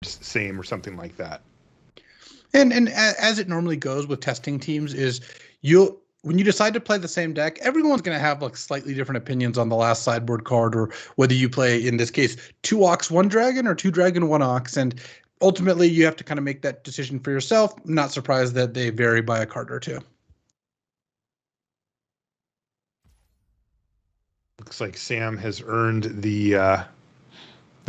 same or something like that. And as it normally goes with testing teams is when you decide to play the same deck, everyone's going to have like slightly different opinions on the last sideboard card, or whether you play, in this case, 2 Ox, 1 Dragon, or 2 Dragon, 1 Ox. And ultimately, you have to kind of make that decision for yourself. I'm not surprised that they vary by a card or two. Looks like Sam has earned the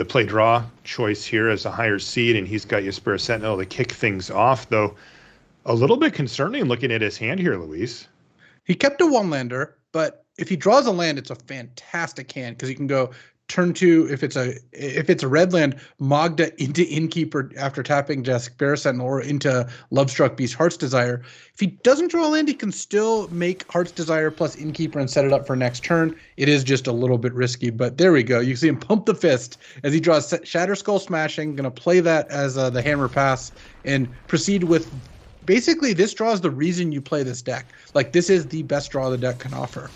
play draw choice here as a higher seed, and he's got Ysperra Sentinel to kick things off, though a little bit concerning looking at his hand here, Luis. He kept a 1-lander, but if he draws a land, it's a fantastic hand because he can go turn 2 if it's a red land, Magda into Innkeeper after tapping Ysperra Sentinel, or into Lovestruck Beast Heart's Desire. If he doesn't draw a land, he can still make Heart's Desire plus Innkeeper and set it up for next turn. It is just a little bit risky, but there we go. You see him pump the fist as he draws Shatter Skull Smashing, going to play that as the hammer pass and proceed with. Basically, this draw is the reason you play this deck. Like, this is the best draw the deck can offer.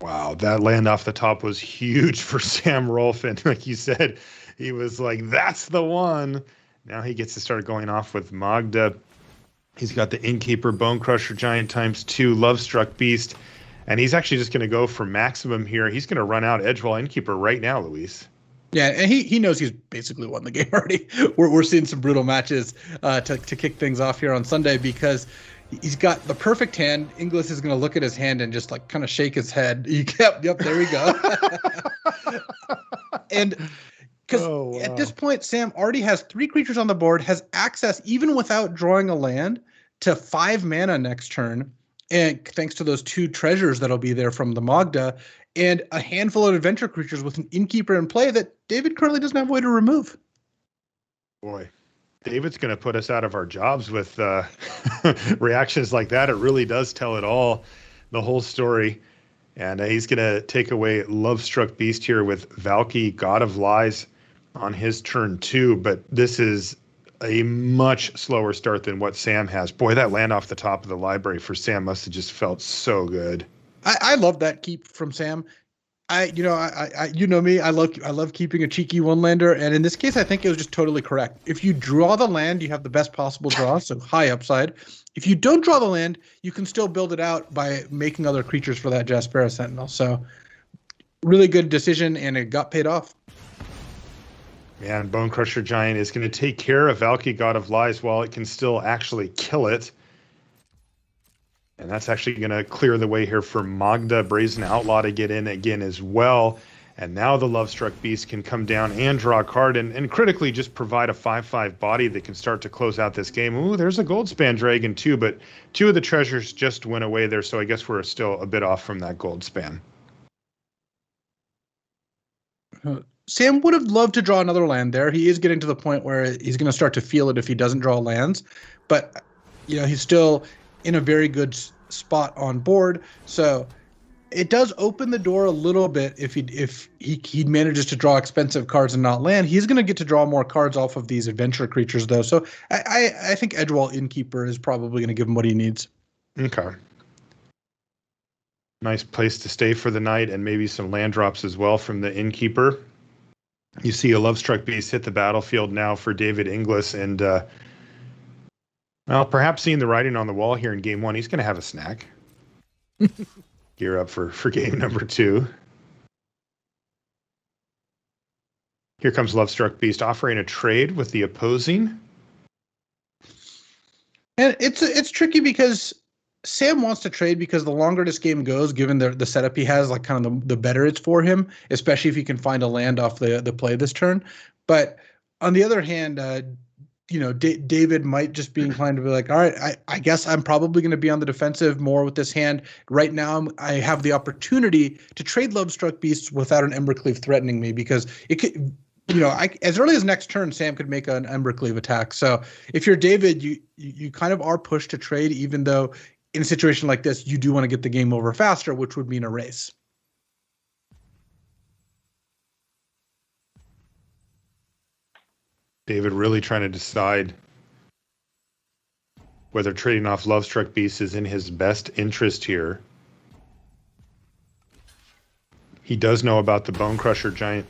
Wow, that land off the top was huge for Sam Rolph. And like you said, he was like, that's the one. Now he gets to start going off with Magda. He's got the Innkeeper, Bone Crusher Giant ×2, Lovestruck Beast. And he's actually just going to go for maximum here. He's going to run out Edgewall Innkeeper right now, Luis. Yeah, and he knows he's basically won the game already. We're seeing some brutal matches to kick things off here on Sunday, because he's got the perfect hand. Inglis is going to look at his hand and just like kind of shake his head. Yep, there we go. And because at this point, Sam already has 3 creatures on the board, has access, even without drawing a land, to 5 mana next turn. And thanks to those 2 treasures that'll be there from the Magda, and a handful of adventure creatures with an Innkeeper in play that David currently doesn't have a way to remove. Boy, David's going to put us out of our jobs with reactions like that. It really does tell it all, the whole story. And he's going to take away Lovestruck Beast here with Valky, God of Lies, on his turn 2. But this is a much slower start than what Sam has. Boy, that land off the top of the library for Sam must have just felt so good. I love that keep from Sam. You know me. I love keeping a cheeky 1-lander, and in this case, I think it was just totally correct. If you draw the land, you have the best possible draw, so high upside. If you don't draw the land, you can still build it out by making other creatures for that Ysperra Sentinel. So, really good decision, and it got paid off. Man, Bone Crusher Giant is going to take care of Valky, God of Lies, while it can still actually kill it. And that's actually going to clear the way here for Magda, Brazen Outlaw, to get in again as well. And now the Lovestruck Beast can come down and draw a card and critically just provide a 5/5 body that can start to close out this game. Ooh, there's a Goldspan Dragon too, but 2 of the treasures just went away there, so I guess we're still a bit off from that Goldspan. Sam would have loved to draw another land there. He is getting to the point where he's going to start to feel it if he doesn't draw lands. But, he's still in a very good spot on board. So it does open the door a little bit if he manages to draw expensive cards and not land. He's going to get to draw more cards off of these adventure creatures, though. So I think Edgewall Innkeeper is probably going to give him what he needs. Okay. Nice place to stay for the night, and maybe some land drops as well from the Innkeeper. You see a Lovestruck Beast hit the battlefield now for David Inglis, and perhaps seeing the writing on the wall here in game 1, he's going to have a snack. Gear up for game number 2. Here comes Lovestruck Beast offering a trade with the opposing. And it's tricky because Sam wants to trade, because the longer this game goes, given the setup he has, like kind of the better it's for him, especially if he can find a land off the play this turn. But on the other hand, David might just be inclined to be like, all right, I guess I'm probably going to be on the defensive more with this hand. Right now, I have the opportunity to trade Lovestruck Beasts without an Embercleave threatening me, because it could, as early as next turn, Sam could make an Embercleave attack. So if you're David, you kind of are pushed to trade, even though in a situation like this, you do want to get the game over faster, which would mean a race. David really trying to decide whether trading off Lovestruck Beast is in his best interest here. He does know about the Bone Crusher Giant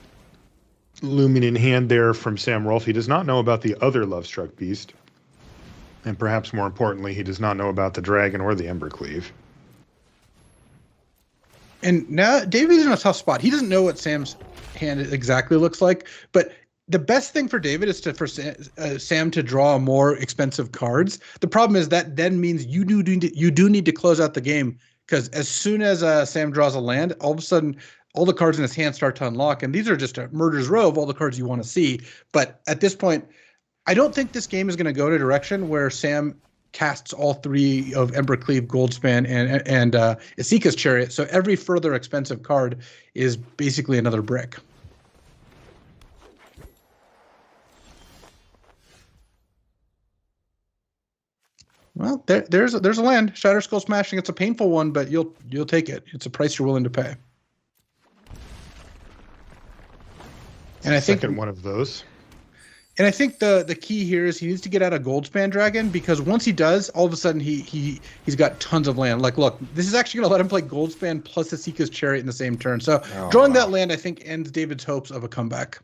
looming in hand there from Sam Rolph. He does not know about the other Lovestruck Beast. And perhaps more importantly, he does not know about the dragon or the Embercleave. And now David's in a tough spot. He doesn't know what Sam's hand exactly looks like, but the best thing for David is for Sam to draw more expensive cards. The problem is that then means you do need to close out the game, because as soon as Sam draws a land, all of a sudden all the cards in his hand start to unlock, and these are just a murder's row of all the cards you want to see. But at this point, I don't think this game is going to go in a direction where Sam casts all three of Embercleave, Goldspan, and Esika's Chariot. So every further expensive card is basically another brick. Well, there's a land, Shatter Skull Smashing. It's a painful one, but you'll take it. It's a price you're willing to pay. And I think second one of those. And I think the key here is he needs to get out of Goldspan Dragon, because once he does, all of a sudden he's got tons of land. Like, look, this is actually going to let him play Goldspan plus Esika's Chariot in the same turn. So drawing that land, I think, ends David's hopes of a comeback.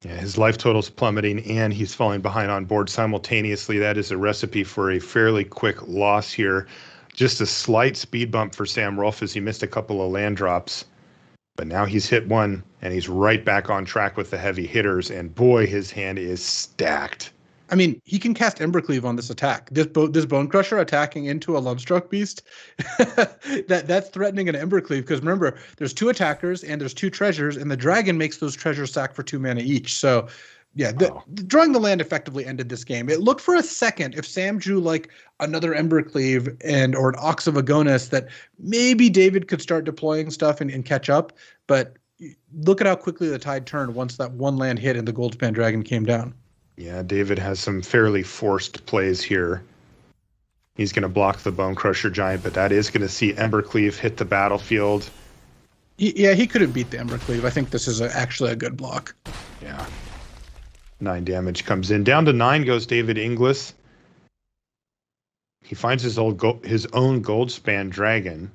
Yeah, his life total's plummeting, and he's falling behind on board simultaneously. That is a recipe for a fairly quick loss here. Just a slight speed bump for Sam Rolph as he missed a couple of land drops. But now he's hit one, and he's right back on track with the heavy hitters. And boy, his hand is stacked. I mean, he can cast Embercleave on this attack. This Bone Crusher attacking into a Lovestruck Beast, that's threatening an Embercleave, because remember, there's two attackers and there's two treasures, and the dragon makes those treasures sack for 2 mana each. So, yeah, drawing the land effectively ended this game. It looked for a second, if Sam drew like another Embercleave or an Ox of Agonis, that maybe David could start deploying stuff and catch up. But look at how quickly the tide turned once that one land hit and the Goldspan Dragon came down. Yeah, David has some fairly forced plays here. He's going to block the Bone Crusher Giant, but that is going to see Embercleave hit the battlefield. Yeah, he couldn't beat the Embercleave. I think this is actually a good block. Yeah. 9 damage comes in. Down to 9 goes David Inglis. He finds his own Goldspan Dragon.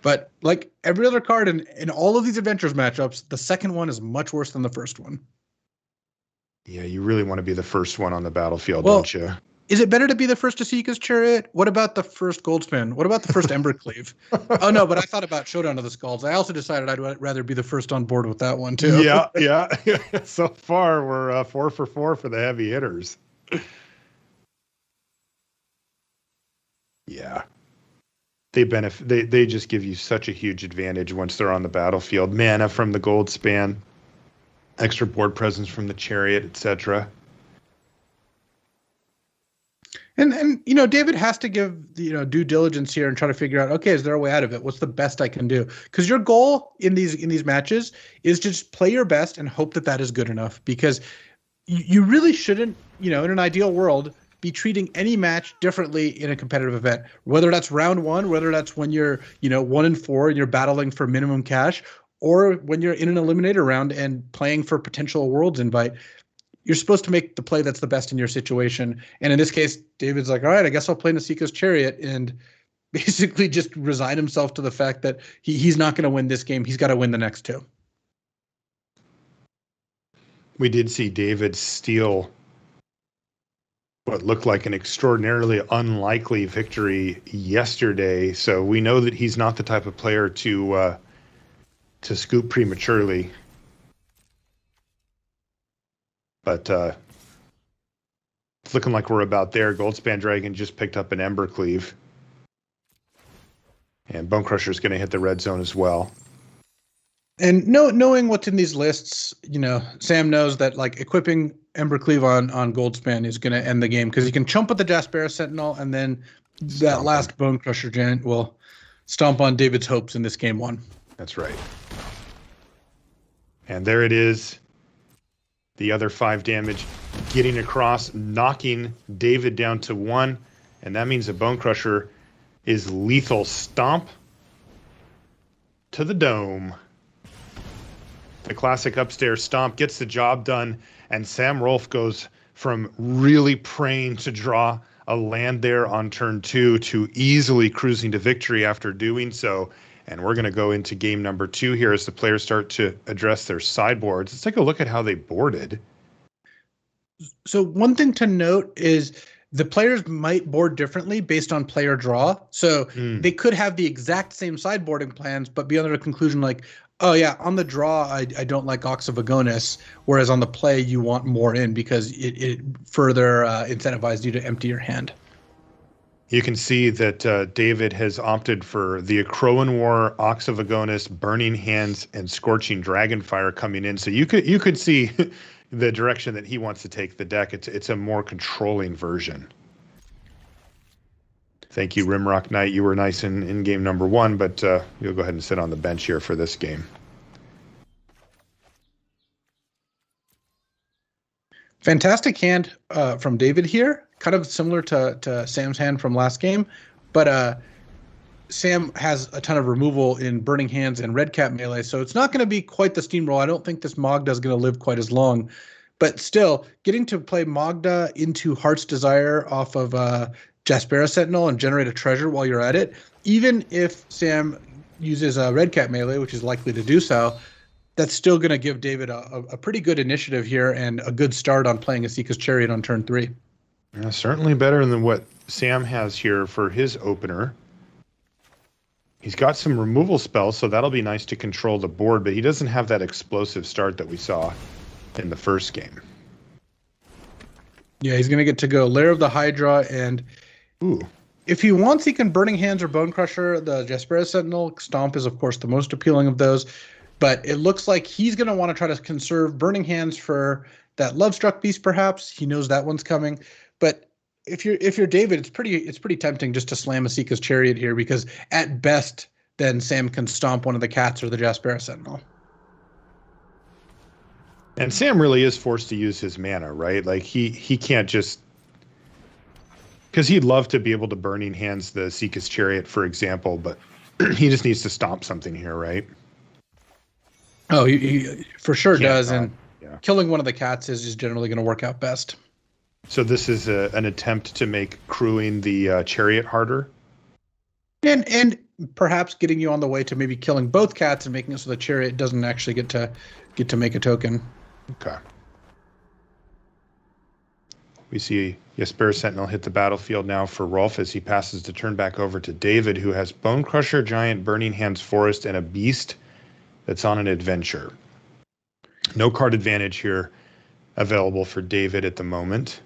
But like every other card in all of these Adventures matchups, the second one is much worse than the first one. Yeah, you really want to be the first one on the battlefield, don't you? Is it better to be the first to Esika's Chariot? What about the first Goldspan? What about the first Embercleave? Oh, no, but I thought about Showdown of the Skulls. I also decided I'd rather be the first on board with that one, too. Yeah. So far, we're 4 for 4 for the heavy hitters. Yeah. They just give you such a huge advantage once they're on the battlefield. Mana from the Goldspan, extra board presence from the Chariot, etc. And David has to give due diligence here and try to figure out, okay, is there a way out of it? What's the best I can do? Because your goal in these matches is to just play your best and hope that is good enough. Because you really shouldn't, in an ideal world, be treating any match differently in a competitive event. Whether that's round one, whether that's when you're 1-4 and you're battling for minimum cash, or when you're in an eliminator round and playing for potential Worlds invite. You're supposed to make the play that's the best in your situation. And in this case, David's like, all right, I guess I'll play Esika's Chariot, and basically just resign himself to the fact that he's not going to win this game. He's got to win the next two. We did see David steal what looked like an extraordinarily unlikely victory yesterday. So we know that he's not the type of player to scoop prematurely. But it's looking like we're about there. Goldspan Dragon just picked up an Embercleave. And Bone Crusher's going to hit the red zone as well. And knowing what's in these lists, Sam knows that like equipping Embercleave on Goldspan is going to end the game, because he can chump with the Jaspera Sentinel, and then that last Bone Crusher Giant will stomp on David's hopes in this game one. That's right. And there it is. The other 5 damage getting across, knocking David down to 1. And that means the Bone Crusher is lethal. Stomp to the dome. The classic upstairs stomp gets the job done. And Sam Rolph goes from really praying to draw a land there on turn 2 to easily cruising to victory after doing so. And we're going to go into game number 2 here as the players start to address their sideboards. Let's take a look at how they boarded. So one thing to note is the players might board differently based on player draw. So they could have the exact same sideboarding plans, but be under a conclusion like, oh yeah, on the draw, I don't like Ox of Agonis, whereas on the play, you want more in because it further incentivized you to empty your hand. You can see that David has opted for the Crowan War, Ox of Agonis, Burning Hands, and Scorching Dragonfire coming in. So you could see the direction that he wants to take the deck. It's a more controlling version. Thank you, Rimrock Knight. You were nice in game number 1, but you'll go ahead and sit on the bench here for this game. Fantastic hand from David here. Kind of similar to Sam's hand from last game, but Sam has a ton of removal in Burning Hands and Red Cap melee, so it's not going to be quite the steamroll. I don't think this Magda is going to live quite as long, but still, getting to play Magda into Heart's Desire off of Jaspera Sentinel and generate a treasure while you're at it, even if Sam uses a Red Cap melee, which is likely to do so, that's still going to give David a pretty good initiative here and a good start on playing Esika's Chariot on turn 3. Yeah, certainly better than what Sam has here for his opener. He's got some removal spells, so that'll be nice to control the board, but he doesn't have that explosive start that we saw in the first game. Yeah, he's going to get to go Lair of the Hydra, and if he wants, he can Burning Hands or Bone Crusher. The Jaspera Sentinel Stomp is, of course, the most appealing of those, but it looks like he's going to want to try to conserve Burning Hands for that Lovestruck Beast, perhaps. He knows that one's coming. But if you're David, it's pretty tempting just to slam Esika's Chariot here, because at best, then Sam can stomp one of the cats or the Jaspera Sentinel. And Sam really is forced to use his mana, right? Like he can't just, because he'd love to be able to Burning Hands the Esika's Chariot, for example, but he just needs to stomp something here, right? Oh, he for sure does, and yeah. Killing one of the cats is generally going to work out best. So this is an attempt to make crewing the Chariot harder? And perhaps getting you on the way to maybe killing both cats and making it so the Chariot doesn't actually get to make a token. Okay. We see Jaspera Sentinel hit the battlefield now for Rolph as he passes the turn back over to David, who has Bone Crusher, Giant, Burning Hands, Forest, and a Beast that's on an adventure. No card advantage here available for David at the moment.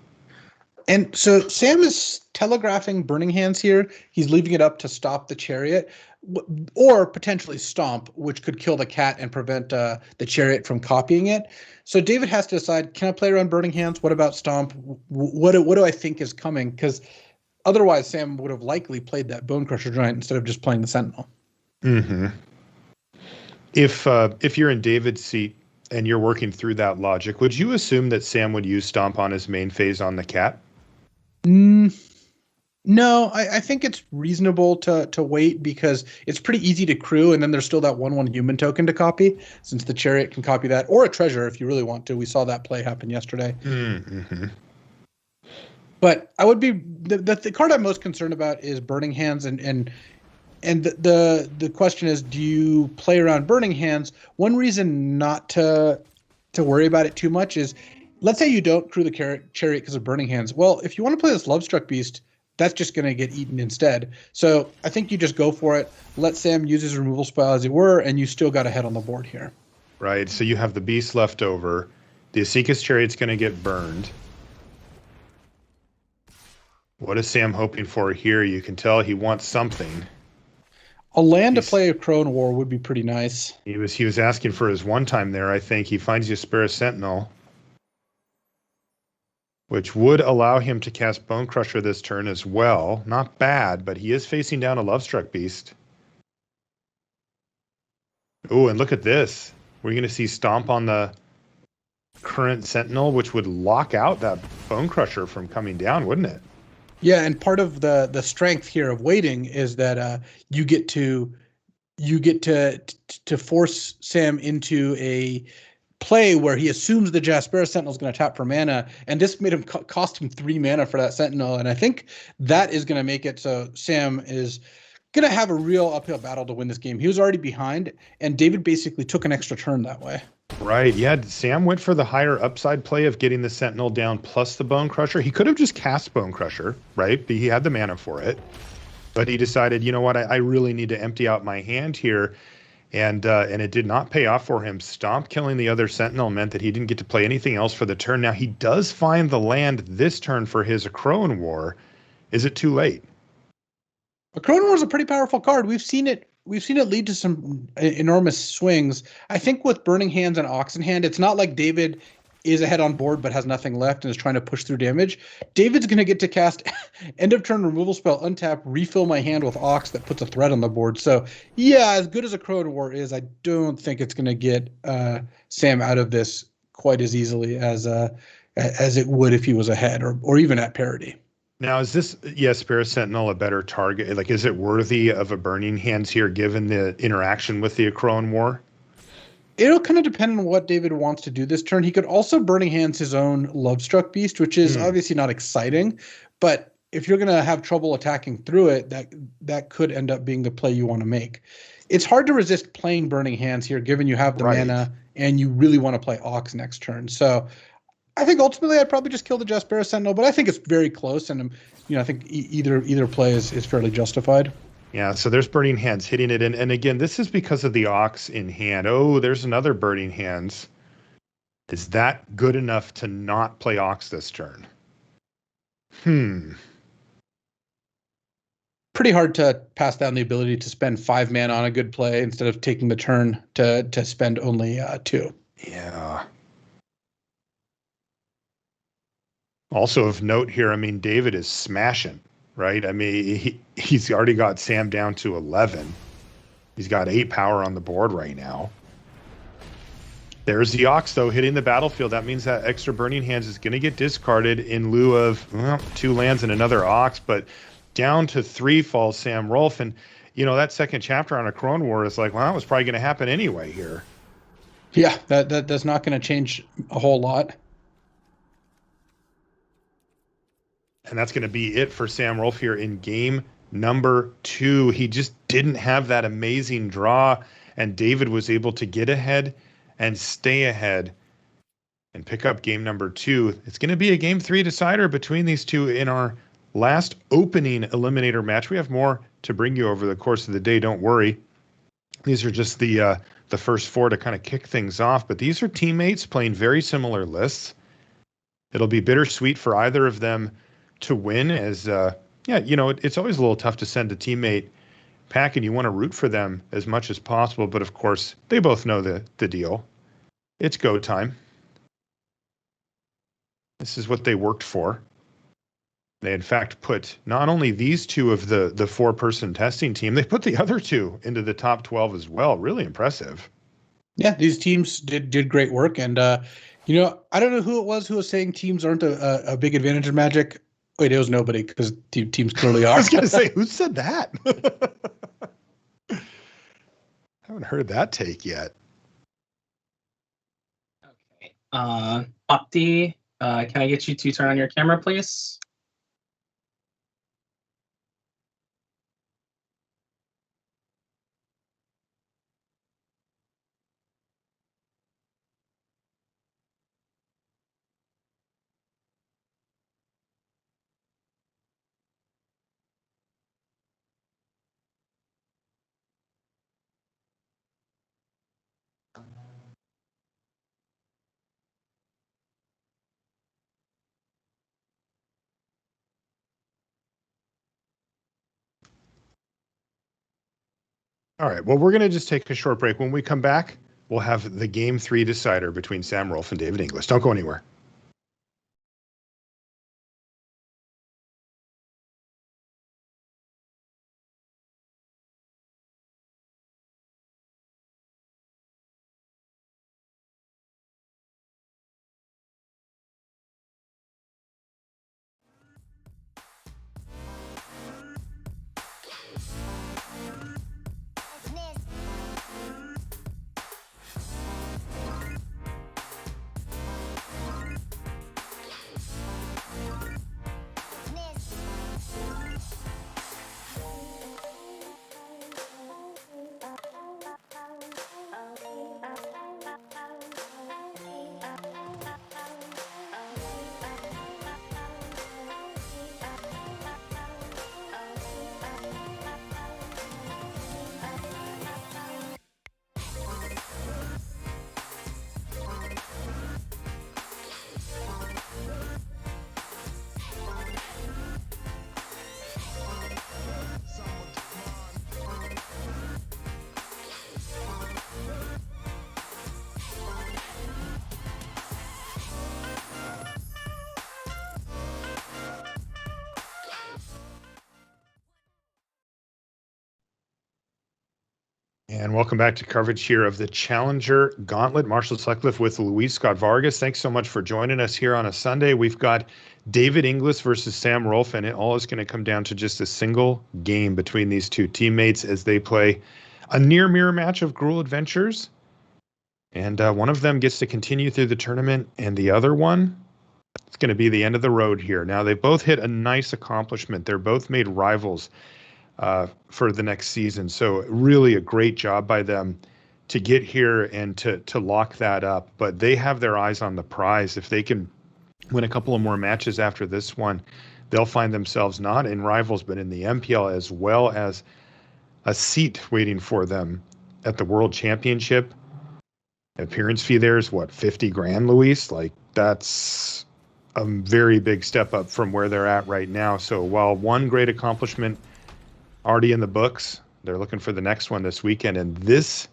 And so Sam is telegraphing Burning Hands here. He's leaving it up to stop the Chariot, or potentially Stomp, which could kill the cat and prevent the Chariot from copying it. So David has to decide, can I play around Burning Hands? What about Stomp? What do I think is coming? Because otherwise Sam would have likely played that Bone Crusher Giant instead of just playing the Sentinel. Mm-hmm. If you're in David's seat and you're working through that logic, would you assume that Sam would use Stomp on his main phase on the cat? No, I think it's reasonable to wait, because it's pretty easy to crew, and then there's still that 1/1 human token to copy, since the Chariot can copy that, or a treasure if you really want to. We saw that play happen yesterday. Mm-hmm. But I would be the card I'm most concerned about is Burning Hands, and the question is, do you play around Burning Hands? One reason not to worry about it too much is, let's say you don't crew the Chariot because of Burning Hands. Well, if you want to play this Lovestruck Beast, that's just going to get eaten instead. So I think you just go for it. Let Sam use his removal spell as it were, and you still got a head on the board here. Right. So you have the Beast left over. The Esika's Chariot's going to get burned. What is Sam hoping for here? You can tell he wants something. A land to play a Crone War would be pretty nice. He was asking for his one time there, I think. He finds Jaspera Sentinel, which would allow him to cast Bone Crusher this turn as well. Not bad, but he is facing down a Lovestruck Beast. Oh, and look at this. We're going to see Stomp on the current Sentinel, which would lock out that Bone Crusher from coming down, wouldn't it? Yeah, and part of the strength here of waiting is that you get to force Sam into a play where he assumes the Jaspera Sentinel is going to tap for mana, and this made him cost him 3 mana for that Sentinel, and I think that is going to make it so Sam is going to have a real uphill battle to win this game. He was already behind, and David basically took an extra turn that way. Right. Yeah. Sam went for the higher upside play of getting the Sentinel down plus the Bone Crusher. He could have just cast Bone Crusher, right? He had the mana for it. But he decided, you know what, I really need to empty out my hand here. And it did not pay off for him. Stomp killing the other Sentinel meant that he didn't get to play anything else for the turn. Now, he does find the land this turn for his Crone War. Is it too late? A Crone War is a pretty powerful card. We've seen it lead to some enormous swings. I think with Burning Hands and Ox in hand, it's not like David is ahead on board but has nothing left and is trying to push through damage. David's going to get to cast end of turn removal spell, untap, refill my hand with Ox that puts a threat on the board. So yeah, as good as a Crone War is, I don't think it's going to get Sam out of this quite as easily as it would if he was ahead or even at parity. Now, is this, Spirit Sentinel a better target? Like, is it worthy of a Burning Hands here given the interaction with the Crone War? It'll kind of depend on what David wants to do this turn. He could also Burning Hands his own Lovestruck Beast, which is obviously not exciting, but if you're going to have trouble attacking through it, that could end up being the play you want to make. It's hard to resist playing Burning Hands here, given you have the mana and you really want to play Ox next turn. So I think ultimately I'd probably just kill the Jaspera Sentinel, but I think it's very close, and I think either play is fairly justified. Yeah, so there's Burning Hands hitting it. And again, this is because of the Ox in hand. Oh, there's another Burning Hands. Is that good enough to not play Ox this turn? Pretty hard to pass down the ability to spend 5 mana on a good play instead of taking the turn to spend only 2. Yeah. Also of note here, I mean, David is smashing. Right? I mean, he's already got Sam down to 11. He's got 8 power on the board right now. There's the Ox, though, hitting the battlefield. That means that extra Burning Hands is going to get discarded in lieu of 2 lands and another Ox. But down to 3 falls Sam Rolph. And, that second chapter on a Crone War is like, well, that was probably going to happen anyway here. Yeah, that's not going to change a whole lot. And that's going to be it for Sam Rolph here in game number 2. He just didn't have that amazing draw, and David was able to get ahead and stay ahead and pick up game number 2. It's going to be a game 3 decider between these two in our last opening eliminator match. We have more to bring you over the course of the day. Don't worry. These are just the first 4 to kind of kick things off, but these are teammates playing very similar lists. It'll be bittersweet for either of them to win, as it's always a little tough to send a teammate pack and you want to root for them as much as possible, but of course they both know the deal. It's go time. This is what they worked for. They in fact put not only these 2 of the 4-person testing team, they put the other 2 into the top 12 as well. Really impressive. Yeah, these teams did great work, and I don't know who it was who was saying teams aren't a big advantage in Magic. Wait, it was nobody, because teams clearly are. I was going to say, who said that? I haven't heard that take yet. Okay. Opti, can I get you to turn on your camera, please? All right. Well, we're going to just take a short break. When we come back, we'll have the game 3 decider between Sam Rolph and David Inglis. Don't go anywhere. And welcome back to coverage here of the Challenger Gauntlet. Marshall Sutcliffe with Luis Scott Vargas. Thanks so much for joining us here on a Sunday. We've got David Inglis versus Sam Rolph, and it all is going to come down to just a single game between these two teammates as they play a near mirror match of Gruul Adventures. And one of them gets to continue through the tournament, and the other one, it's going to be the end of the road here. Now, they both hit a nice accomplishment. They're both made rivals for the next season. So really a great job by them to get here and to lock that up. But they have their eyes on the prize. If they can win a couple of more matches after this one, they'll find themselves not in rivals, but in the MPL, as well as a seat waiting for them at the World Championship. Appearance fee there is what, 50 grand, Luis? Like, that's a very big step up from where they're at right now. So while one great accomplishment already in the books, they're looking for the next one this weekend. And this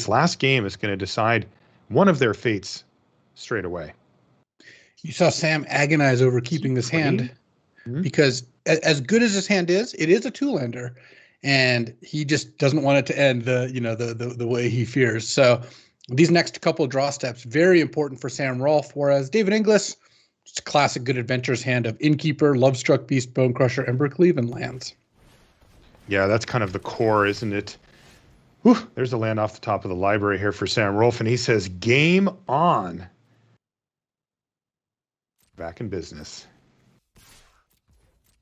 last game is going to decide one of their fates straight away. You saw Sam agonize over keeping this hand because as good as his hand is, it is a two-lander, and he just doesn't want it to end the way he fears. So these next couple of draw steps, very important for Sam Rolph, whereas David Inglis, just a classic good adventures hand of Innkeeper, Lovestruck Beast, Bone Crusher, Embercleave, and lands. Yeah, that's kind of the core, isn't it? Whew, there's a land off the top of the library here for Sam Rolph, and he says, game on. Back in business.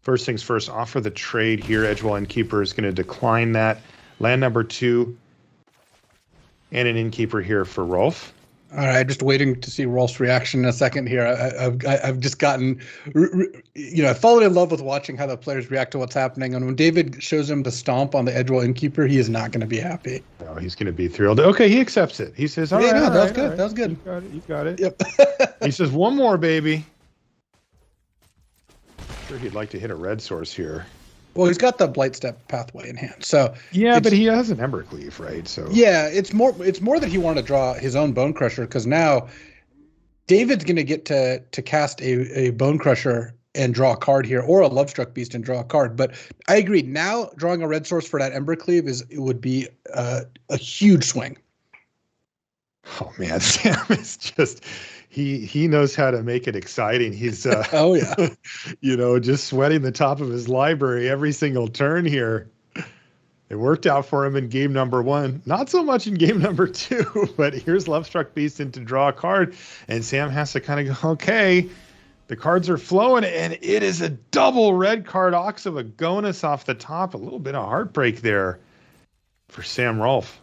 First things first, offer the trade here. Edgewall Innkeeper is going to decline that. Land number 2 and an Innkeeper here for Rolph. All right, just waiting to see Rolf's reaction in a second here. I've just gotten, I've fallen in love with watching how the players react to what's happening. And when David shows him the stomp on the Edgewall Innkeeper, he is not going to be happy. Oh, he's going to be thrilled. Okay, he accepts it. He says, all right, that was all good. right. That was good. You got it. Yep. He says, one more, baby. Sure, he'd like to hit a red source here. Well, he's got the Blightstep pathway in hand, so yeah, but he has an Embercleave, right? So yeah, it's more that he wanted to draw his own Bone Crusher, because now David's going to get to cast a Bone Crusher and draw a card here, or a Lovestruck Beast and draw a card. But I agree. Now drawing a red source for that Embercleave would be a huge swing. Oh man, Sam is just. He knows how to make it exciting. He's oh yeah, just sweating the top of his library every single turn here. It worked out for him in game number 1. Not so much in game number 2, but here's Lovestruck Beast in to draw a card, and Sam has to kind of go, okay, the cards are flowing, and it is a double red card, Ox of Agonis off the top. A little bit of heartbreak there for Sam Rolph.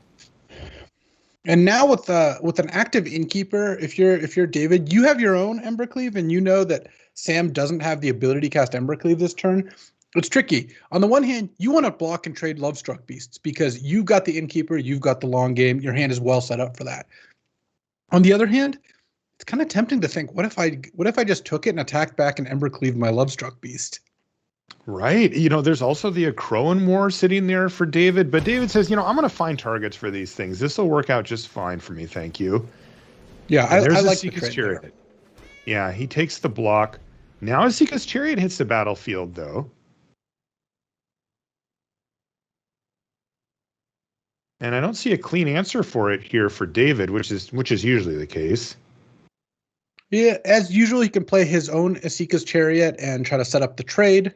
And now with an active Innkeeper, if you're David, you have your own Embercleave, and you know that Sam doesn't have the ability to cast Embercleave this turn. It's tricky. On the one hand, you want to block and trade Lovestruck Beasts because you've got the Innkeeper, you've got the long game, your hand is well set up for that. On the other hand, it's kind of tempting to think, what if I just took it and attacked back and Embercleave my Lovestruck Beast? Right. There's also the Akroan War sitting there for David, but David says, I'm going to find targets for these things. This will work out just fine for me. Thank you. Yeah, I like the Asika's Chariot. Yeah, he takes the block. Now Asika's Chariot hits the battlefield, though. And I don't see a clean answer for it here for David, which is usually the case. Yeah, as usual, he can play his own Asika's Chariot and try to set up the trade.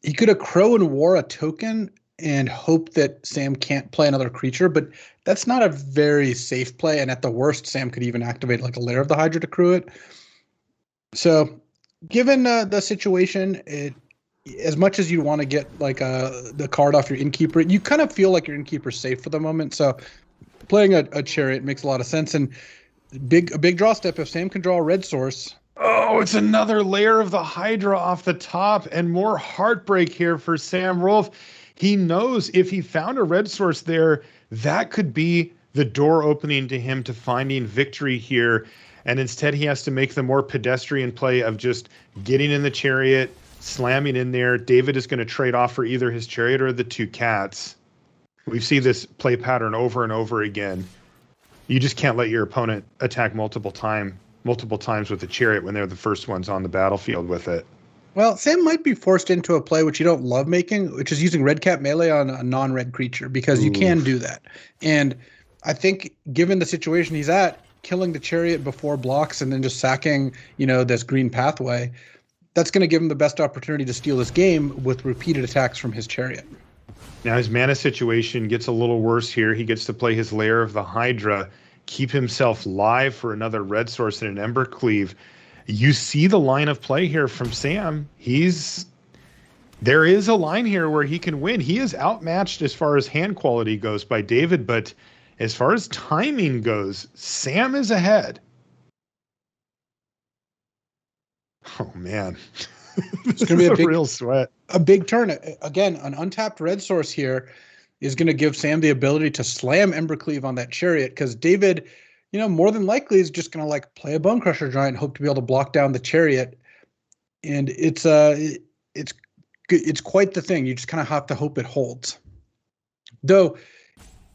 He could have Crow and War a token and hope that Sam can't play another creature, but that's not a very safe play. And at the worst, Sam could even activate like a Lair of the Hydra to crew it. So given the situation, as much as you want to get like the card off your Innkeeper, you kind of feel like your Innkeeper's safe for the moment. So playing a Chariot makes a lot of sense. And a big draw step, if Sam can draw a red source. Oh, it's another Lair of the Hydra off the top, and more heartbreak here for Sam Rolph. He knows if he found a red source there, that could be the door opening to him to finding victory here. And instead, he has to make the more pedestrian play of just getting in the Chariot, slamming in there. David is going to trade off for either his Chariot or the 2 cats. We've seen this play pattern over and over again. You just can't let your opponent attack multiple times with the Chariot when they're the first ones on the battlefield with it. Well, Sam might be forced into a play which you don't love making, which is using red cap melee on a non-red creature, because you can do that. And I think given the situation he's at, killing the Chariot before blocks and then just sacking, this green pathway, that's going to give him the best opportunity to steal this game with repeated attacks from his Chariot. Now his mana situation gets a little worse here. He gets to play his Lair of the Hydra, keep himself live for another red source and an Embercleave. You see the line of play here from Sam. There is a line here where he can win. He is outmatched as far as hand quality goes by David, but as far as timing goes, Sam is ahead. Oh man. It's going to be a real sweat. A big turn. Again, an untapped red source here is going to give Sam the ability to slam Embercleave on that Chariot, because David, more than likely is just going to play a Bone Crusher Giant, hope to be able to block down the Chariot. And it's quite the thing. You just kind of have to hope it holds. Though,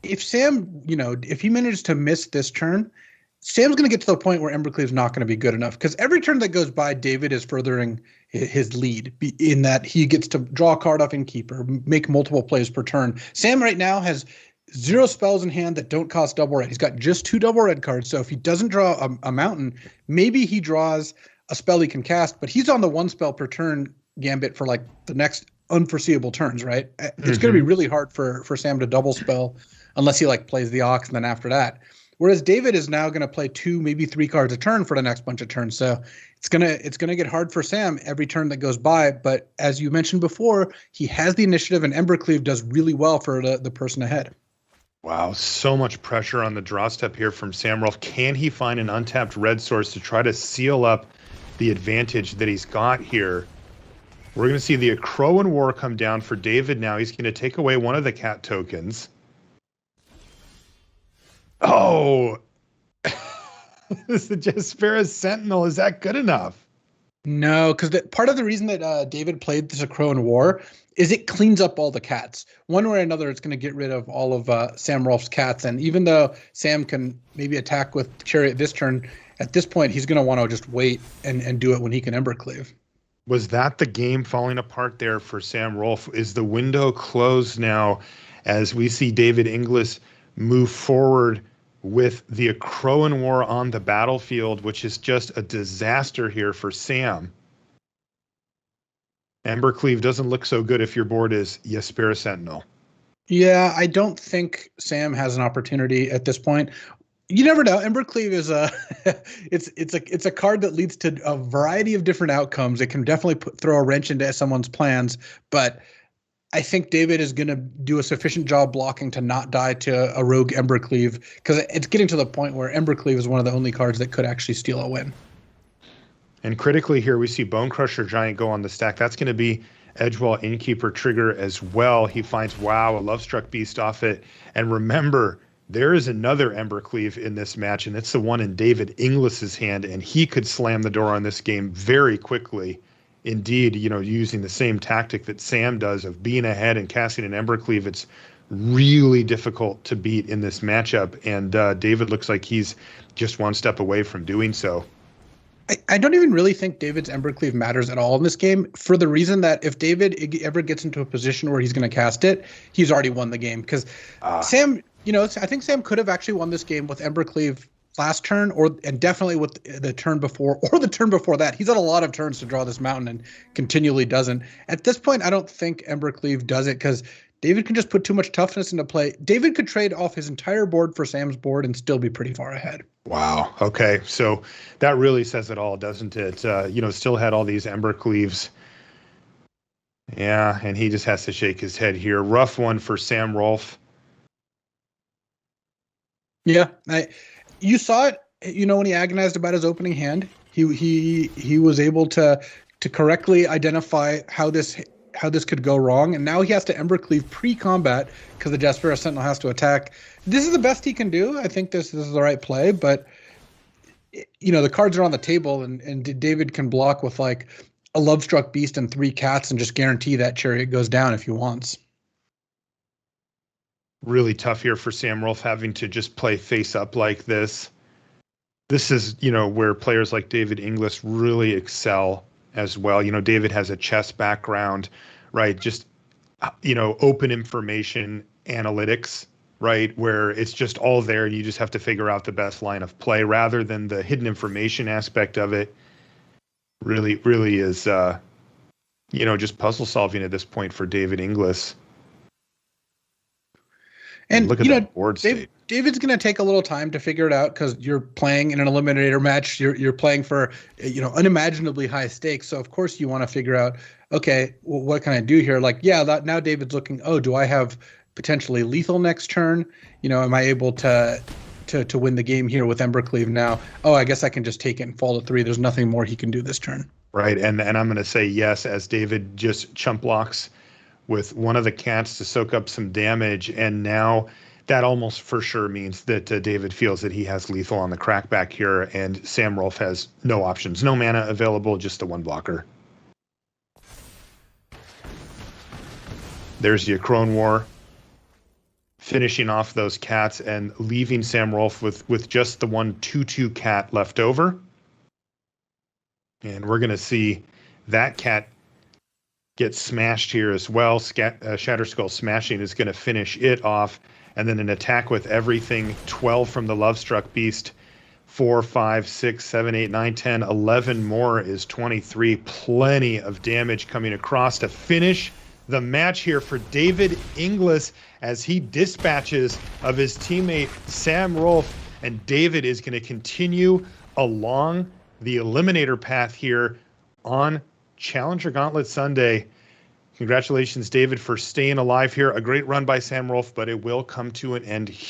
if Sam, if he manages to miss this turn, Sam's going to get to the point where Embercleave's not going to be good enough, because every turn that goes by, David is furthering his lead in that he gets to draw a card off Innkeeper, make multiple plays per turn. Sam right now has 0 spells in hand that don't cost double red. He's got just 2 double red cards. So if he doesn't draw a mountain, maybe he draws a spell he can cast, but he's on the 1 spell per turn gambit for the next unforeseeable turns, right? It's going to be really hard for Sam to double spell unless he plays the Ox and then after that. Whereas David is now going to play 2, maybe 3 cards a turn for the next bunch of turns. So it's gonna get hard for Sam every turn that goes by. But as you mentioned before, he has the initiative, and Embercleave does really well for the person ahead. Wow, so much pressure on the draw step here from Sam Rolph. Can he find an untapped red source to try to seal up the advantage that he's got here? We're going to see the Crowan War come down for David now. He's going to take away one of the cat tokens. Oh, this is the Jaspera Sentinel. Is that good enough? No, because part of the reason that David played this Crowan War is it cleans up all the cats. One way or another, it's going to get rid of all of Sam Rolph's cats. And even though Sam can maybe attack with Chariot this turn, at this point, he's going to want to just wait and do it when he can Embercleave. Was that the game falling apart there for Sam Rolph? Is the window closed now as we see David Inglis move forward with the Crowan War on the battlefield, which is just a disaster here for Sam? Embercleave doesn't look so good if your board is Jaspera Sentinel. Yeah, I don't think Sam has an opportunity at this point. You never know. Embercleave is it's a card that leads to a variety of different outcomes. It can definitely throw a wrench into someone's plans, but I think David is going to do a sufficient job blocking to not die to a rogue Embercleave, because it's getting to the point where Embercleave is one of the only cards that could actually steal a win. And critically here, we see Bone Crusher Giant go on the stack. That's going to be Edgewall Innkeeper trigger as well. He finds, wow, a Lovestruck Beast off it. And remember, there is another Embercleave in this match, and it's the one in David Inglis's hand, and he could slam the door on this game very quickly. Indeed, using the same tactic that Sam does of being ahead and casting an Embercleave, it's really difficult to beat in this matchup, and David looks like he's just one step away from doing so. I don't even really think David's Embercleave matters at all in this game, for the reason that if David ever gets into a position where he's going to cast it, he's already won the game. Because Sam, I think Sam could have actually won this game with Embercleave last turn, and definitely with the turn before or the turn before that. He's had a lot of turns to draw this mountain and continually doesn't. At this point, I don't think Embercleave does it, because David can just put too much toughness into play. David could trade off his entire board for Sam's board and still be pretty far ahead. Wow. Okay. So that really says it all, doesn't it? Still had all these Embercleaves. Yeah, and he just has to shake his head here. Rough one for Sam Rolph. Yeah, you saw it. When he agonized about his opening hand, he was able to correctly identify how this could go wrong, and now he has to Embercleave pre-combat because the Jaspera Sentinel has to attack. This is the best he can do. I think this is the right play, but the cards are on the table, and David can block with a Lovestruck Beast and 3 cats and just guarantee that Chariot goes down if he wants. Really tough here for Sam Rolph, having to just play face up like this. This is, where players like David Inglis really excel as well. You know, David has a chess background, right? Just, you know, open information analytics, right? Where it's just all there and you just have to figure out the best line of play rather than the hidden information aspect of it. Really is, you know, just puzzle solving at this point for David Inglis. And look at that board state. David's going to take a little time to figure it out because you're playing in an eliminator match. You're playing for, you know, unimaginably high stakes. So of course you want to figure out, okay, well, what can I do here? Like, yeah, now David's looking, oh, do I have potentially lethal next turn? You know, am I able to win the game here with Embercleave now? Oh, I guess I can just take it and fall to 3. There's nothing more he can do this turn. Right, and I'm going to say yes as David just chump blocks with one of the cats to soak up some damage, and now that almost for sure means that David feels that he has lethal on the crackback here, and Sam Rolph has no options, no mana available, just the one blocker. There's the Crone War, finishing off those cats and leaving Sam Rolph with just the one 2/2 cat left over. And we're going to see that cat get smashed here as well. Shatterskull Smashing is going to finish it off. And then an attack with everything. 12 from the Lovestruck Beast. 4, 5, 6, 7, 8, 9, 10, 11 more is 23. Plenty of damage coming across to finish the match here for David Inglis as he dispatches of his teammate Sam Rolph. And David is going to continue along the eliminator path here on Challenger Gauntlet Sunday. Congratulations, David, for staying alive here. A great run by Sam Rolph, but it will come to an end here.